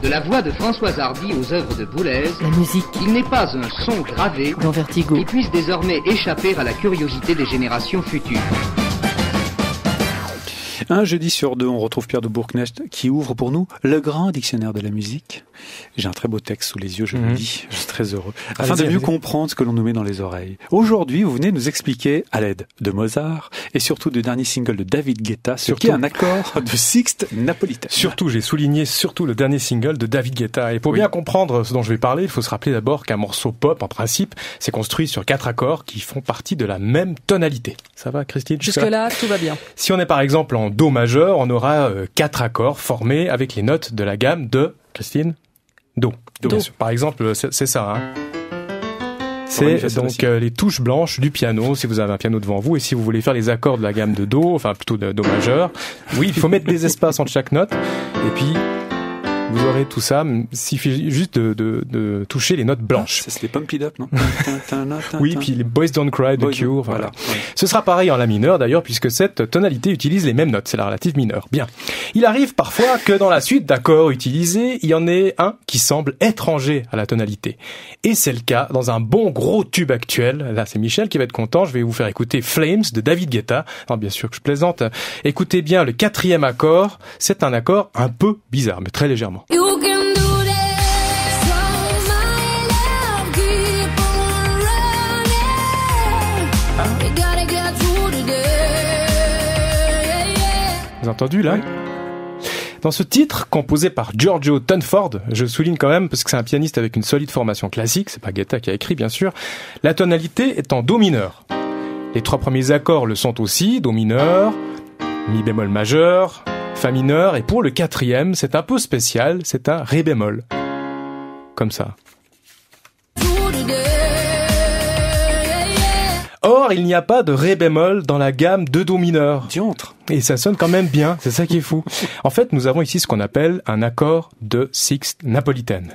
De la voix de Françoise Hardy aux œuvres de Boulez, la musique, il n'est pas un son gravé dans Vertigo qui puisse désormais échapper à la curiosité des générations futures. Un jeudi sur deux, on retrouve Pierre de Bourknecht qui ouvre pour nous le grand dictionnaire de la musique. J'ai un très beau texte sous les yeux, je vous le dis, je suis très heureux. Afin de mieux comprendre ce que l'on nous met dans les oreilles. Aujourd'hui, vous venez nous expliquer, à l'aide de Mozart, et surtout du dernier single de David Guetta, ce qu'est un accord de sixte napolitaine. Surtout, j'ai souligné le dernier single de David Guetta. Et pour bien comprendre ce dont je vais parler, il faut se rappeler d'abord qu'un morceau pop, en principe, c'est construit sur 4 accords qui font partie de la même tonalité. Ça va, Christine? Jusque-là, tout va bien. Si on est par exemple en Do majeur, on aura 4 accords formés avec les notes de la gamme de, Christine? Do. Par exemple, c'est ça. Hein. C'est donc les touches blanches du piano, si vous avez un piano devant vous, et si vous voulez faire les accords de la gamme de Do, enfin plutôt de Do majeur, oui, il faut mettre des espaces entre chaque note, et puis vous aurez tout ça, il suffit juste de toucher les notes blanches. C'est les Pump It Up, non? Oui, puis les Boys Don't Cry de Cure, voilà. Ouais. Ce sera pareil en la mineure d'ailleurs, puisque cette tonalité utilise les mêmes notes, c'est la relative mineure. Bien. Il arrive parfois que dans la suite d'accords utilisés, il y en ait un qui semble étranger à la tonalité. Et c'est le cas dans un bon gros tube actuel. Là, c'est Michel qui va être content, je vais vous faire écouter Flames de David Guetta. Non, bien sûr que je plaisante. Écoutez bien le 4e accord, c'est un accord un peu bizarre, mais très légèrement. Vous avez entendu là? Oui. Dans ce titre, composé par Giorgio Tunford, je souligne quand même parce que c'est un pianiste avec une solide formation classique, c'est pas Guetta qui a écrit bien sûr, la tonalité est en Do mineur. Les 3 premiers accords le sont aussi, Do mineur, Mi bémol majeur, Fa mineur, et pour le 4e, c'est un peu spécial, c'est un Ré bémol. Comme ça. Or, il n'y a pas de Ré bémol dans la gamme de Do mineur. Diantre. Et ça sonne quand même bien, c'est ça qui est fou. En fait, nous avons ici ce qu'on appelle un accord de sixte napolitaine.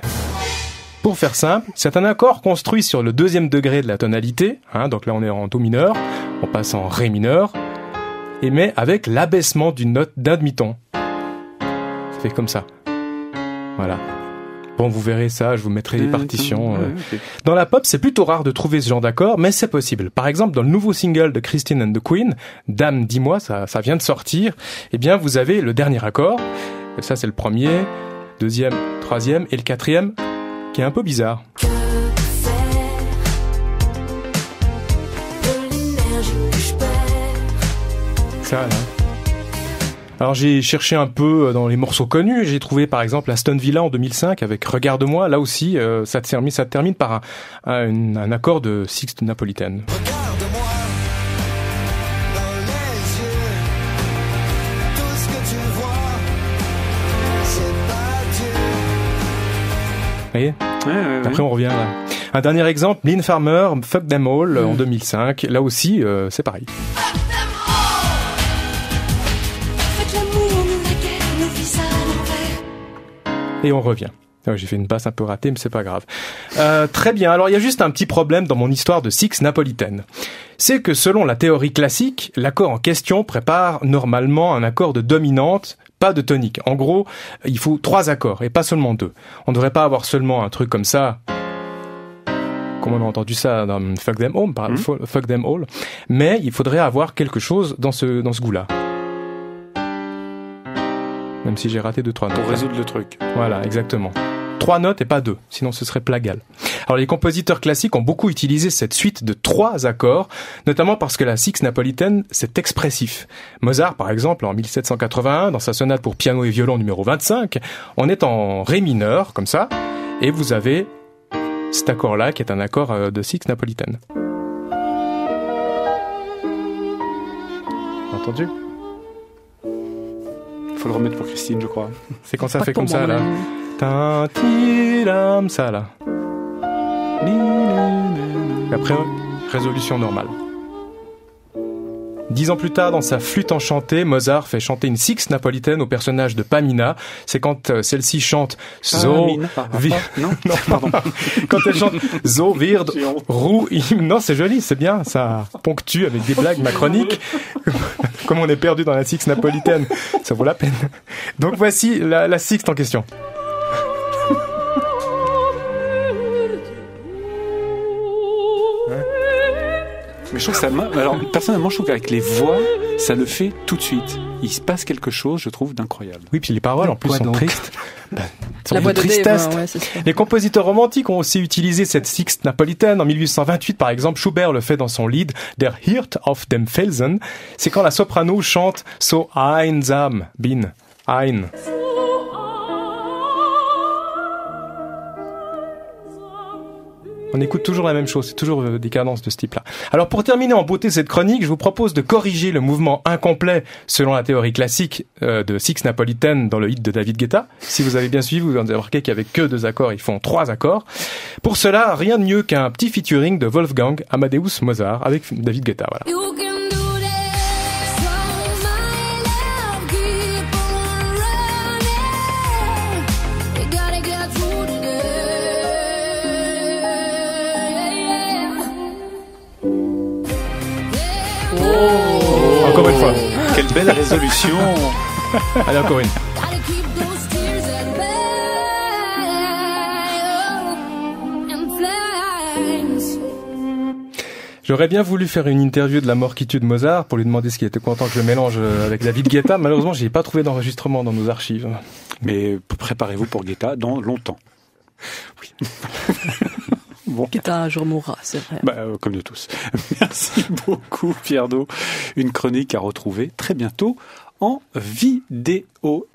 Pour faire simple, c'est un accord construit sur le 2e degré de la tonalité, donc là on est en Do mineur, on passe en Ré mineur, et mais avec l'abaissement d'une note d'un demi-ton. Ça fait comme ça. Voilà. Bon, vous verrez ça, je vous mettrai les partitions. Okay. Dans la pop, c'est plutôt rare de trouver ce genre d'accord, mais c'est possible. Par exemple, dans le nouveau single de Christine and the Queen, Dame, dis-moi, ça vient de sortir, eh bien, vous avez le dernier accord. Et ça, c'est le 1er, 2e, 3e, et le 4e, qui est un peu bizarre. Ça, là. Alors j'ai cherché un peu dans les morceaux connus, j'ai trouvé par exemple Aston Villa en 2005 avec Regarde-moi, là aussi ça termine par un accord de sixte napolitaine. Regarde-moi dans les yeux, tout ce que tu vois, c'est pas Dieu. Vous voyez ? Ouais. Après on revient là. Un dernier exemple, Lynn Farmer, Fuck Them All en 2005, là aussi c'est pareil. Et on revient. J'ai fait une passe un peu ratée, mais c'est pas grave. Très bien. Alors, il y a juste un petit problème dans mon histoire de sixte napolitaine. C'est que selon la théorie classique, l'accord en question prépare normalement un accord de dominante, pas de tonique. En gros, il faut 3 accords et pas seulement 2. On ne devrait pas avoir seulement un truc comme ça, comme on a entendu ça dans Fuck Them All, Fuck Them All, mais il faudrait avoir quelque chose dans ce goût-là. Même si j'ai raté 2-3 notes. Pour résoudre le truc. Voilà, exactement. 3 notes et pas 2, sinon ce serait plagal. Alors les compositeurs classiques ont beaucoup utilisé cette suite de 3 accords, notamment parce que la sixte napolitaine, c'est expressif. Mozart, par exemple, en 1781, dans sa sonate pour piano et violon numéro 25, on est en Ré mineur, comme ça, et vous avez cet accord-là, qui est un accord de sixte napolitaine. Entendu ? Faut le remettre pour Christine, je crois. C'est quand ça fait comme ça, là. Tintilam, ça, là. Et après, résolution normale. 10 ans plus tard, dans sa Flûte enchantée, Mozart fait chanter une sixte napolitaine au personnage de Pamina. C'est quand celle-ci chante non, pardon. Quand elle chante So wird Ruh im... Non, c'est joli, c'est bien, ça ponctue avec des blagues macroniques. Comme on est perdu dans la sixte napolitaine, ça vaut la peine. Donc voici la sixte en question. Mais je trouve que ça... Alors, personnellement, je trouve qu'avec les voix, ça le fait tout de suite. Il se passe quelque chose, je trouve, d'incroyable. Oui, puis les paroles, en plus, sont tristes. La voix de tristesse. Dave, ouais, c'est sûr. Les compositeurs romantiques ont aussi utilisé cette sixte napolitaine. En 1828, par exemple, Schubert le fait dans son lied Der Hirt auf dem Felsen. C'est quand la soprano chante So einsam bin ein. On écoute toujours la même chose, c'est toujours des cadences de ce type-là. Alors pour terminer en beauté cette chronique, je vous propose de corriger le mouvement incomplet selon la théorie classique de sixte napolitaine dans le hit de David Guetta. Si vous avez bien suivi, vous avez remarqué qu'il n'y avait que 2 accords, ils font 3 accords. Pour cela, rien de mieux qu'un petit featuring de Wolfgang Amadeus Mozart avec David Guetta. Voilà. Encore une fois. Quelle belle résolution. Allez, encore une. J'aurais bien voulu faire une interview de la mort qui tue de Mozart pour lui demander ce qu'il était content que je mélange avec David Guetta. Malheureusement, j'ai pas trouvé d'enregistrement dans nos archives. Mais préparez-vous pour Guetta dans longtemps. Oui. Bon. Guetta un jour mourra, c'est vrai. Comme de tous. Merci beaucoup, Pierre Do. Une chronique à retrouver très bientôt en vidéo.